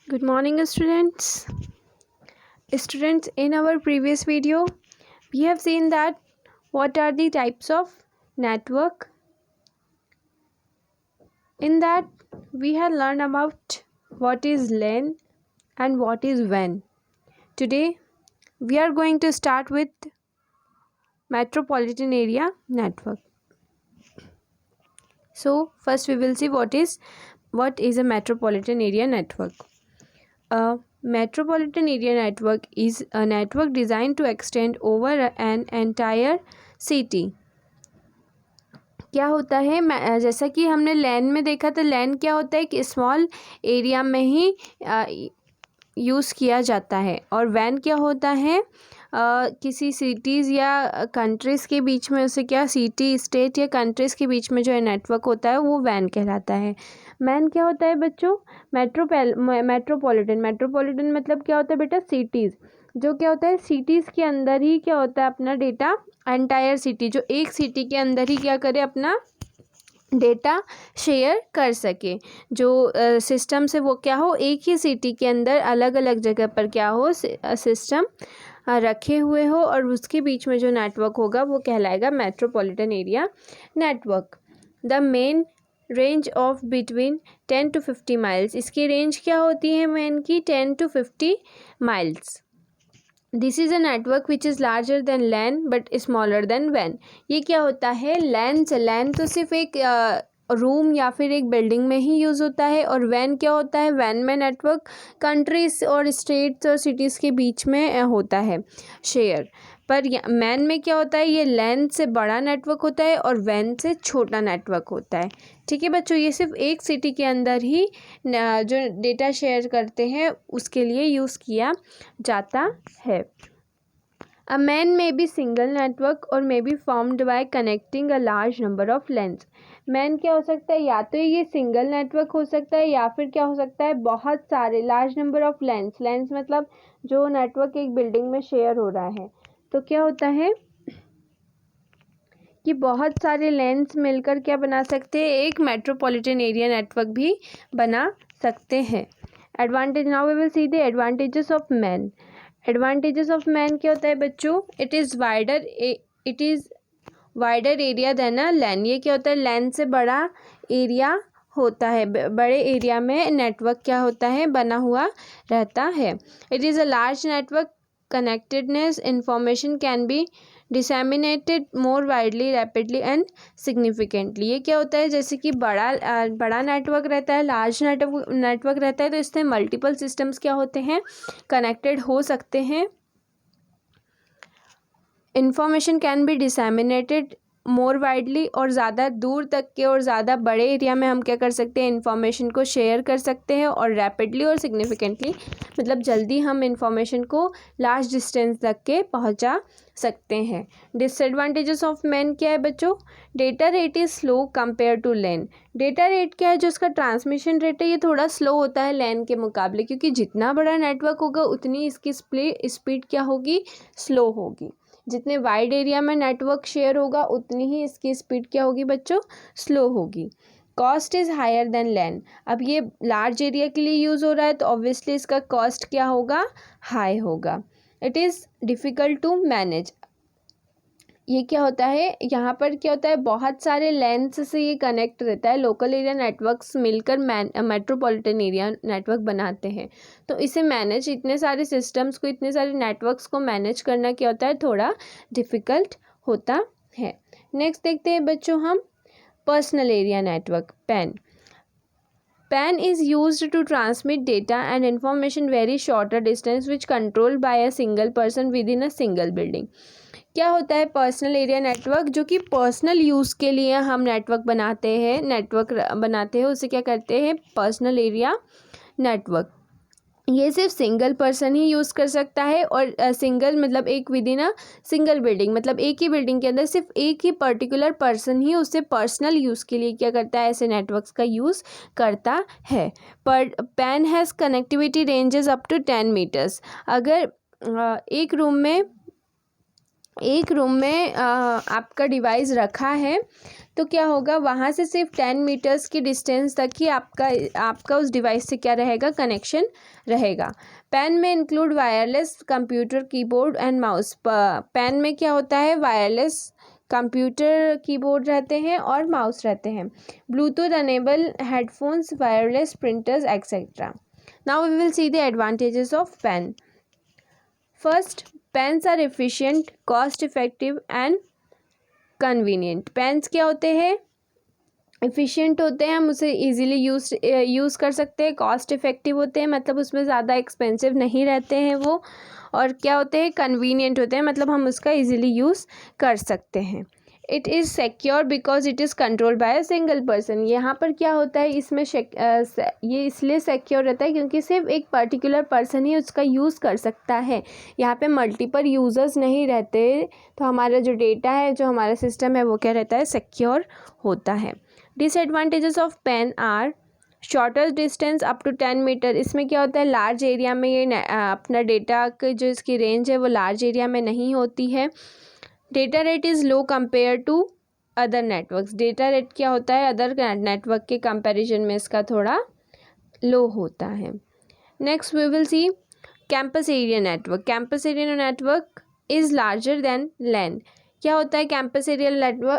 Good morning, students. Students, in our previous video, we have seen that what are the types of network. In that, we have learned about what is LAN and what is WAN. Today, we are going to start with metropolitan area network. So, first we will see what is a metropolitan area network. A metropolitan area network is a network designed to extend over an entire city. क्या होता है, जैसा कि हमने लैन में देखा था, लैन क्या होता है कि स्मॉल एरिया में ही यूज़ किया जाता है। और वैन क्या होता है, किसी सिटीज़ या कंट्रीज़ के बीच में, उसे क्या सिटी स्टेट या कंट्रीज़ के बीच में जो है नेटवर्क होता है वो वैन कहलाता है। मैन क्या होता है बच्चों, मेट्रोपॉलिटन मतलब क्या होता है बेटा, सिटीज़। जो क्या होता है, सिटीज़ के अंदर ही क्या होता है अपना डेटा, एंटायर सिटी, जो एक सिटी के अंदर ही क्या करे, अपना डेटा शेयर कर सके। जो सिस्टम से वो क्या हो, एक ही सिटी के अंदर अलग अलग जगह पर क्या हो, सिस्टम रखे हुए हो, और उसके बीच में जो नेटवर्क होगा वो कहलाएगा metropolitan area network. The main range of between 10 to 50 miles. इसकी रेंज क्या होती है मेन की, 10 to 50 miles. This is a network which is larger than LAN but smaller than वैन। ये क्या होता है, लैन तो सिर्फ एक रूम या फिर एक बिल्डिंग में ही यूज़ होता है, और वैन क्या होता है, वैन में नेटवर्क कंट्रीज और स्टेट्स और सिटीज़ के बीच में होता है शेयर। पर मैन में क्या होता है, ये लैन से बड़ा नेटवर्क होता है और वैन से छोटा नेटवर्क होता है। ठीक है बच्चों, ये सिर्फ एक सिटी के अंदर ही जो डेटा शेयर करते हैं उसके लिए यूज़ किया जाता है। A man may be single network or may be formed by connecting a large number of lanes. Man क्या हो सकता है, या तो ये सिंगल नेटवर्क हो सकता है या फिर क्या हो सकता है, बहुत सारे लार्ज नंबर ऑफ लेंस मतलब जो नेटवर्क एक बिल्डिंग में शेयर हो रहा है। तो क्या होता है कि बहुत सारे लेंस मिलकर क्या बना सकते हैं, एक मेट्रोपॉलिटन एरिया नेटवर्क भी बना सकते हैं। Advantage, now we will see the advantages of MAN. Advantages of MAN क्या होता है बच्चों, it is wider area than a LAN. ये क्या होता है, लैन से बड़ा एरिया होता है, बड़े एरिया में नेटवर्क क्या होता है, बना हुआ रहता है। It is a large network connectedness, information can be disseminated more widely, rapidly and significantly. ये क्या होता है, जैसे कि बड़ा नेटवर्क रहता है, लार्ज नेटवर्क रहता है, तो इसमें मल्टीपल सिस्टम्स क्या होते हैं, कनेक्टेड हो सकते हैं। Information can be disseminated more widely, और ज़्यादा दूर तक के और ज़्यादा बड़े एरिया में हम क्या कर सकते हैं, इन्फॉर्मेशन को शेयर कर सकते हैं। और रैपिडली और सिग्निफिकेंटली मतलब जल्दी हम इन्फॉर्मेशन को लार्ज डिस्टेंस तक के पहुंचा सकते हैं। डिसएडवांटेजेस ऑफ मैन क्या है बच्चों, data rate is slow compare to LAN. Data rate क्या है, जो इसका ट्रांसमिशन रेट है ये थोड़ा स्लो होता है लैन के मुकाबले, क्योंकि जितना बड़ा नेटवर्क होगा उतनी इसकी स्पीड क्या होगी, स्लो होगी। जितने वाइड एरिया में नेटवर्क शेयर होगा उतनी ही इसकी स्पीड क्या होगी बच्चों, स्लो होगी। कॉस्ट इज़ हायर देन लैन। अब ये लार्ज एरिया के लिए यूज़ हो रहा है तो ऑब्वियसली इसका कॉस्ट क्या होगा, हाई होगा। It is difficult to manage. ये क्या होता है, यहाँ पर क्या होता है, बहुत सारे लेंस से ये कनेक्ट रहता है, लोकल एरिया नेटवर्क्स मिलकर मेट्रोपॉलिटन एरिया नेटवर्क बनाते हैं। तो इसे मैनेज, इतने सारे सिस्टम्स को, इतने सारे नेटवर्क्स को मैनेज करना क्या होता है, थोड़ा डिफ़िकल्ट होता है। नेक्स्ट देखते हैं बच्चों हम personal area network, pan. PAN is used to transmit data and information very shorter distance which controlled by a single person within a single building. क्या होता है पर्सनल एरिया नेटवर्क, जो कि पर्सनल यूज़ के लिए हम नेटवर्क बनाते हैं, उसे क्या करते हैं, पर्सनल एरिया नेटवर्क। ये सिर्फ सिंगल पर्सन ही यूज़ कर सकता है, और सिंगल मतलब एक with in a single building, मतलब एक ही बिल्डिंग के अंदर सिर्फ एक ही पर्टिकुलर पर्सन ही उसे पर्सनल यूज़ के लिए क्या करता है, ऐसे नेटवर्क्स का यूज़ करता है। पर PAN has connectivity ranges up to 10 meters. अगर एक रूम में एक रूम में आपका डिवाइस रखा है तो क्या होगा, वहाँ से सिर्फ 10 मीटर्स की डिस्टेंस तक ही आपका उस डिवाइस से क्या रहेगा, कनेक्शन रहेगा। पेन में include wireless computer keyboard and mouse. PAN में क्या होता है, वायरलेस कंप्यूटर कीबोर्ड रहते हैं और माउस रहते हैं। Bluetooth enable headphones, wireless printers etcetera. Now we will see the advantages of PAN. First, PANs are efficient, cost effective and convenient. PANs क्या होते हैं, एफिशिएंट होते हैं, हम उसे इजीली यूज़ कर सकते हैं। कॉस्ट इफेक्टिव होते हैं, मतलब उसमें ज़्यादा एक्सपेंसिव नहीं रहते हैं वो। और क्या होते हैं, कन्वीनियंट होते हैं, मतलब हम उसका इजीली यूज़ कर सकते हैं। It is secure because it is control by a single person. यहाँ पर क्या होता है, इसमें ये इसलिए सिक्योर रहता है क्योंकि सिर्फ एक पर्टिकुलर पर्सन ही उसका यूज़ कर सकता है। यहाँ पे मल्टीपल यूज़र्स नहीं रहते, तो हमारा जो डेटा है, जो हमारा सिस्टम है, वो क्या रहता है, सिक्योर होता है। Disadvantages of PAN are shorter distance up to 10 meter. इसमें क्या होता है, लार्ज एरिया में ये अपना डेटा की जो इसकी रेंज है वो लार्ज एरिया में नहीं होती है। Data rate is low compare to other networks. Data rate क्या होता है, अदर नेटवर्क के कंपैरिजन में इसका थोड़ा लो होता है। Next we will see campus area network. Campus area network is larger than LAN. क्या होता है कैंपस एरिया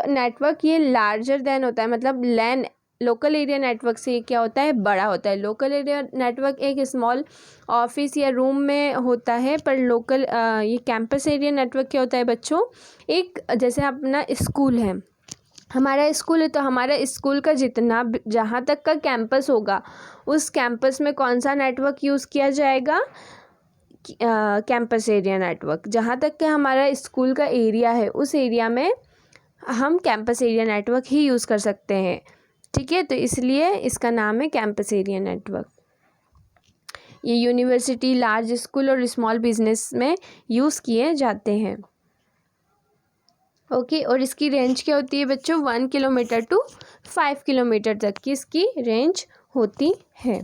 नेटवर्क, ये लार्जर देन होता है, मतलब लैन लोकल एरिया नेटवर्क से क्या होता है, बड़ा होता है। लोकल एरिया नेटवर्क एक स्मॉल ऑफिस या रूम में होता है, पर ये कैंपस एरिया नेटवर्क क्या होता है बच्चों, एक जैसे अपना स्कूल है, हमारा स्कूल है, तो हमारा स्कूल का जितना जहाँ तक का कैंपस होगा, उस कैंपस में कौन सा नेटवर्क यूज़ किया जाएगा, कैंपस एरिया नेटवर्क। जहाँ तक कि हमारा स्कूल का एरिया है, उस एरिया में हम कैंपस एरिया नेटवर्क ही यूज़ कर सकते हैं, ठीक है। तो इसलिए इसका नाम है कैंपस एरिया नेटवर्क। ये यूनिवर्सिटी, लार्ज स्कूल और स्मॉल बिजनेस में यूज़ किए जाते हैं, ओके। और इसकी रेंज क्या होती है बच्चों, 1 किलोमीटर टू 5 किलोमीटर तक की इसकी रेंज होती है।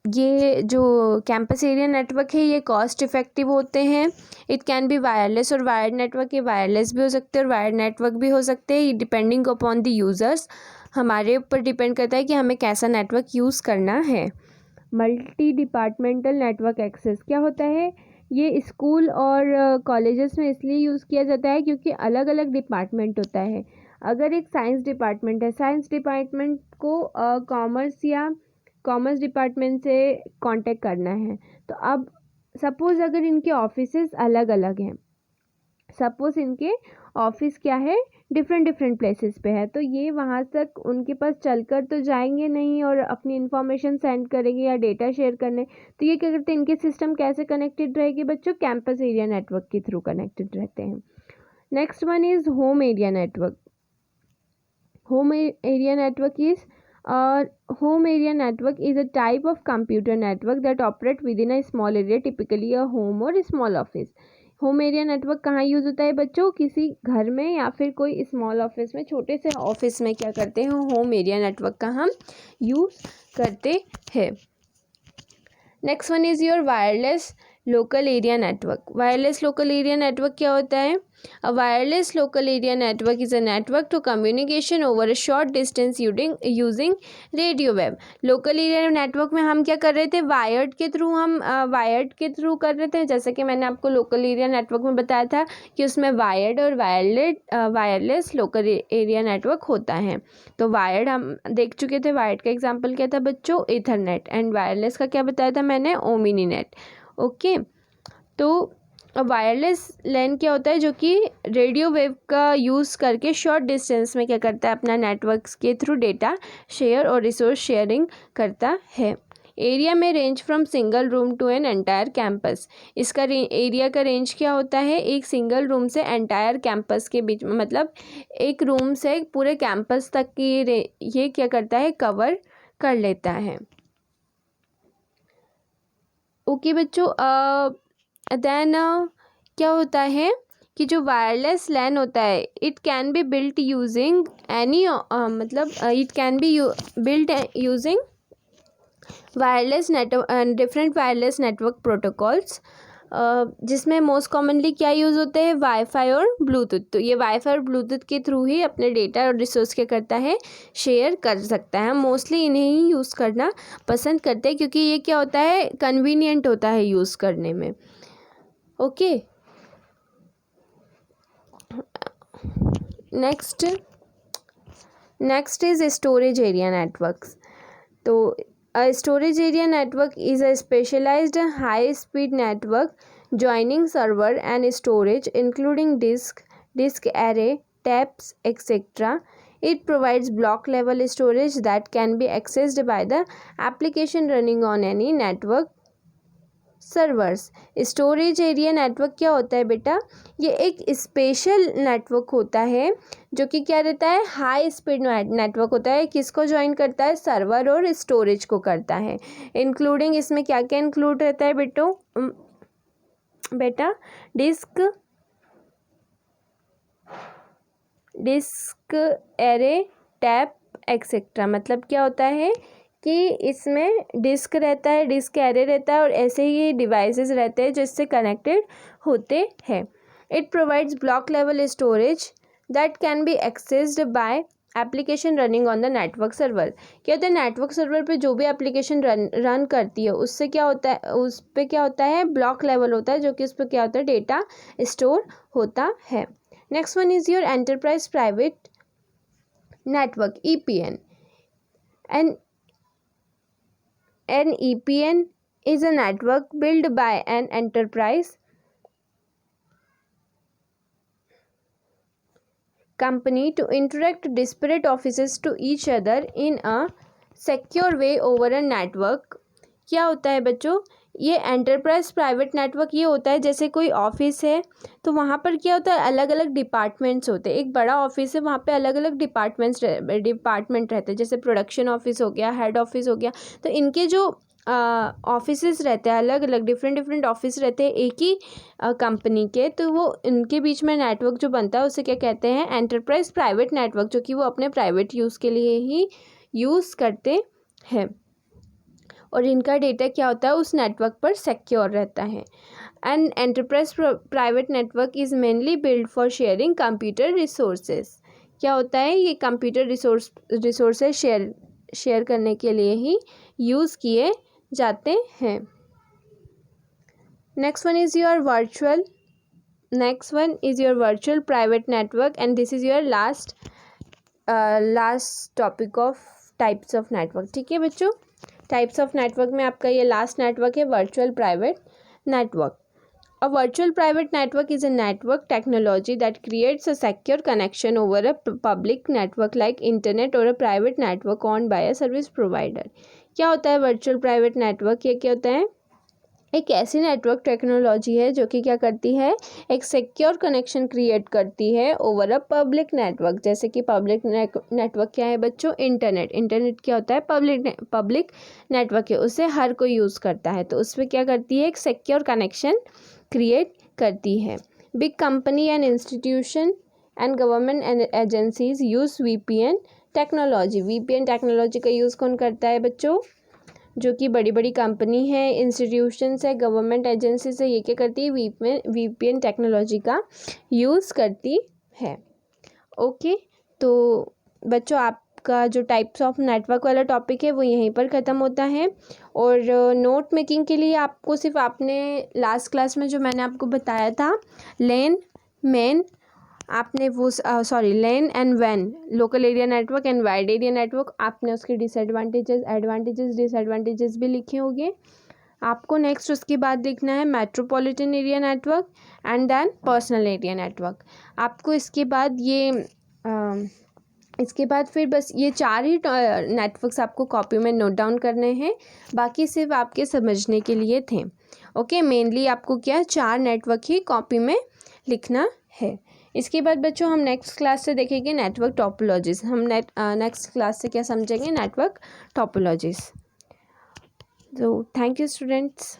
ये जो कैंपस एरिया नेटवर्क है, ये कॉस्ट इफ़ेक्टिव होते हैं। इट कैन बी वायरलेस और वायर्ड नेटवर्क, ये वायरलेस भी हो सकते हैं और वायर्ड नेटवर्क भी हो सकते हैं, डिपेंडिंग अपॉन द यूज़र्स। हमारे ऊपर डिपेंड करता है कि हमें कैसा नेटवर्क यूज़ करना है। मल्टी डिपार्टमेंटल नेटवर्क एक्सेस क्या होता है, ये स्कूल और कॉलेजेस में इसलिए यूज़ किया जाता है क्योंकि अलग अलग डिपार्टमेंट होता है। अगर एक साइंस डिपार्टमेंट है, साइंस डिपार्टमेंट को कॉमर्स डिपार्टमेंट से कांटेक्ट करना है, तो अब सपोज़ अगर इनके ऑफिसेस अलग अलग हैं, सपोज़ इनके ऑफिस क्या है, डिफरेंट प्लेसेस पे है, तो ये वहाँ तक उनके पास चलकर तो जाएंगे नहीं और अपनी इन्फॉर्मेशन सेंड करेंगे या डेटा शेयर करने, तो ये क्या करते हैं, इनके सिस्टम कैसे कनेक्टेड रहेगी बच्चों, कैंपस एरिया नेटवर्क के थ्रू कनेक्टेड रहते हैं। Next one is home area network. Home area network is home area network is a type of computer network that operate within a small area, typically a home or small office. Home area network कहाँ use होता है बच्चों, किसी घर में या फिर कोई स्मॉल ऑफिस में, छोटे से ऑफिस में क्या करते हैं, होम एरिया नेटवर्क का हम यूज़ करते हैं। Next one is your wireless local area network. Wireless local area network क्या होता है, a wireless local area network is a network to communication over a short distance using radio wave. Local area network में हम क्या कर रहे थे, wired के थ्रू कर रहे थे, जैसे कि मैंने आपको लोकल एरिया नेटवर्क में बताया था कि उसमें वायर्ड और वायरलेस लोकल एरिया नेटवर्क होता है। तो वायर्ड हम देख चुके थे, वायर्ड का एग्जाम्पल क्या था बच्चों, ईथरनेट, एंड वायरलेस का क्या बताया था मैंने, ओमिनीनेट, ओके। तो वायरलेस लैन क्या होता है, जो कि रेडियो वेव का यूज़ करके शॉर्ट डिस्टेंस में क्या करता है, अपना नेटवर्क्स के थ्रू डेटा शेयर और रिसोर्स शेयरिंग करता है। एरिया में range from single room to an entire campus. इसका एरिया का रेंज क्या होता है, एक सिंगल रूम से एंटायर कैंपस के बीच में, मतलब एक रूम से पूरे कैंपस तक की ये क्या करता है, कवर कर लेता है, ओके बच्चों। देन क्या होता है कि जो वायरलेस लैन होता है, it can be built using any मतलब it can be built using wireless different wireless network protocols. जिसमें मोस्ट कॉमनली क्या यूज़ होता है, वाईफाई और ब्लूटूथ। तो ये वाईफाई और ब्लूटूथ के थ्रू ही अपने डेटा और रिसोर्स क्या करता है, शेयर कर सकता है। हम मोस्टली इन्हें ही यूज़ करना पसंद करते हैं क्योंकि ये क्या होता है, कन्वीनियंट होता है यूज़ करने में। Okay, next is storage area networks. तो a storage area network is a specialized high speed network joining server and storage including disk array, taps, etc. It provides block level storage that can be accessed by the application running on any network servers. Storage area network क्या होता है बेटा, ये एक special network होता है जो कि क्या रहता है, हाई स्पीड नेटवर्क होता है। किसको ज्वाइन करता है, सर्वर और स्टोरेज को करता है। इंक्लूडिंग इसमें क्या क्या इंक्लूड रहता है बेटा, डिस्क एरे, टैप एक्सेट्रा। मतलब क्या होता है कि इसमें डिस्क रहता है, डिस्क एरे रहता है और ऐसे ही डिवाइसेस रहते हैं जो इससे कनेक्टेड होते हैं। It provides block level storage that can be accessed by application running on the network server. क्या होता है, नेटवर्क सर्वर पे जो भी एप्लीकेशन रन करती है उससे क्या होता है, उस पर क्या होता है, ब्लॉक लेवल होता है जो कि उस पर क्या होता है, डेटा स्टोर होता है। Next one is your enterprise private network, EPN। An EPN is a network built by an enterprise company to interact disparate offices to each other in a secure way over a network। क्या होता है बच्चों, ये enterprise private network ये होता है जैसे कोई ऑफिस है तो वहाँ पर क्या होता है, अलग अलग डिपार्टमेंट्स होते हैं। एक बड़ा ऑफिस है, वहाँ पे अलग अलग डिपार्टमेंट रहते हैं, जैसे प्रोडक्शन ऑफिस हो गया, हेड ऑफिस हो गया। तो इनके जो ऑफिसेस रहते हैं, अलग अलग डिफरेंट ऑफिस रहते हैं एक ही कंपनी के, तो वो इनके बीच में नेटवर्क जो बनता है उसे क्या कहते हैं, एंटरप्राइज प्राइवेट नेटवर्क, जो कि वो अपने प्राइवेट यूज़ के लिए ही यूज़ करते हैं और इनका डेटा क्या होता है, उस नेटवर्क पर सिक्योर रहता है। And enterprise private network is mainly build for sharing computer resources. क्या होता है, ये कंप्यूटर रिसोर्सेज शेयर करने के लिए ही यूज़ किए जाते हैं। Next one is your virtual private network and this is your last topic of types of network. ठीक है बच्चों, टाइप्स ऑफ नेटवर्क में आपका ये लास्ट नेटवर्क है, virtual private network. A virtual private network is a network technology that creates a secure connection over a public network like internet or a private network owned by a service provider। क्या होता है virtual private network, ये क्या होता है, एक ऐसी network technology है जो कि क्या करती है, एक सिक्योर कनेक्शन क्रिएट करती है ओवर अ पब्लिक नेटवर्क। जैसे कि पब्लिक नेटवर्क क्या है बच्चों, इंटरनेट क्या होता है, पब्लिक नेटवर्क है, उसे हर कोई यूज़ करता है, तो उसमें क्या करती है, एक सिक्योर कनेक्शन क्रिएट करती है। Big company and institution and government and agencies use VPN technology. VPN technology का यूज़ कौन करता है बच्चों, जो कि बड़ी बड़ी कंपनी है, इंस्टीट्यूशंस है, गवर्नमेंट एजेंसीज है, ये क्या करती है, VPN टेक्नोलॉजी का यूज़ करती है। ओके, तो बच्चों आपका जो टाइप्स ऑफ नेटवर्क वाला टॉपिक है वो यहीं पर ख़त्म होता है। और नोट मेकिंग के लिए आपको सिर्फ आपने लास्ट क्लास में जो मैंने आपको बताया था, लेन एंड वैन, local area network and wide area network, आपने उसके डिसएडवांटेजेस भी लिखे होंगे। आपको नेक्स्ट उसके बाद लिखना है metropolitan area network and then personal area network. आपको इसके बाद फिर बस ये 4 ही नेटवर्क्स आपको कॉपी में नोट डाउन करने हैं, बाकी सिर्फ आपके समझने के लिए थे। ओके, मेनली आपको क्या 4 नेटवर्क ही कॉपी में लिखना है। इसके बाद बच्चों हम नेक्स्ट क्लास से देखेंगे नेटवर्क टोपोलॉजीज। हम नेक्स्ट क्लास से क्या समझेंगे, नेटवर्क टोपोलॉजीज। तो थैंक यू स्टूडेंट्स।